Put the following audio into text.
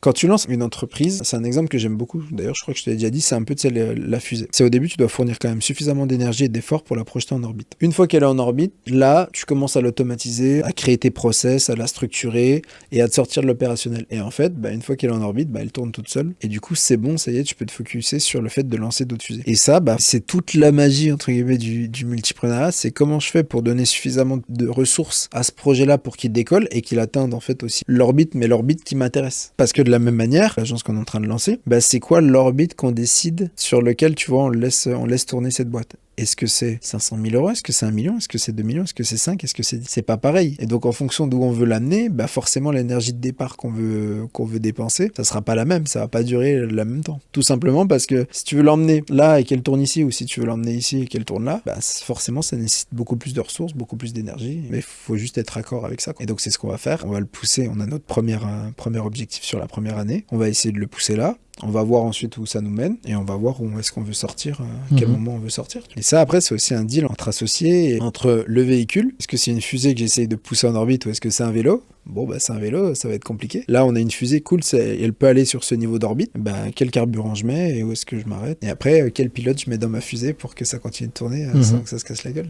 Quand tu lances une entreprise, c'est un exemple que j'aime beaucoup. D'ailleurs, je crois que je te l'ai déjà dit, c'est un peu la fusée. C'est au début, tu dois fournir quand même suffisamment d'énergie et d'efforts pour la projeter en orbite. Une fois qu'elle est en orbite, là, tu commences à l'automatiser, à créer tes process, à la structurer et à te sortir de l'opérationnel. Et en fait, une fois qu'elle est en orbite, elle tourne toute seule. Et du coup, c'est bon, ça y est, tu peux te focuser sur le fait de lancer d'autres fusées. Et ça, c'est toute la magie, entre guillemets, du multipreneuriat. C'est comment je fais pour donner suffisamment de ressources à ce projet-là pour qu'il décolle et qu'il atteigne en fait aussi l'orbite, mais l'orbite qui m'intéresse. Parce que de la même manière, l'agence qu'on est en train de lancer, c'est quoi l'orbite qu'on décide sur lequel, tu vois, on laisse tourner cette boîte? Est-ce que c'est 500 000 euros? Est-ce que c'est 1 million? Est-ce que c'est 2 millions? Est-ce que c'est 5? Est-ce que c'est 10? C'est pas pareil. Et donc, en fonction d'où on veut l'amener, forcément, l'énergie de départ qu'on veut dépenser, ça sera pas la même. Ça va pas durer le même temps. Tout simplement parce que si tu veux l'emmener là et qu'elle tourne ici, ou si tu veux l'emmener ici et qu'elle tourne là, forcément, ça nécessite beaucoup plus de ressources, beaucoup plus d'énergie. Mais il faut juste être accord avec ça, quoi. Et donc, c'est ce qu'on va faire. On va le pousser. On a notre premier objectif sur la première année. On va essayer de le pousser là. On va voir ensuite où ça nous mène et on va voir où est-ce qu'on veut sortir, à quel moment on veut sortir. Et ça, après, c'est aussi un deal entre associés et entre le véhicule. Est-ce que c'est une fusée que j'essaye de pousser en orbite ou est-ce que c'est un vélo? Bon, c'est un vélo, ça va être compliqué. Là, on a une fusée, cool, elle peut aller sur ce niveau d'orbite. Quel carburant je mets et où est-ce que je m'arrête? Et après, quel pilote je mets dans ma fusée pour que ça continue de tourner sans que ça se casse la gueule?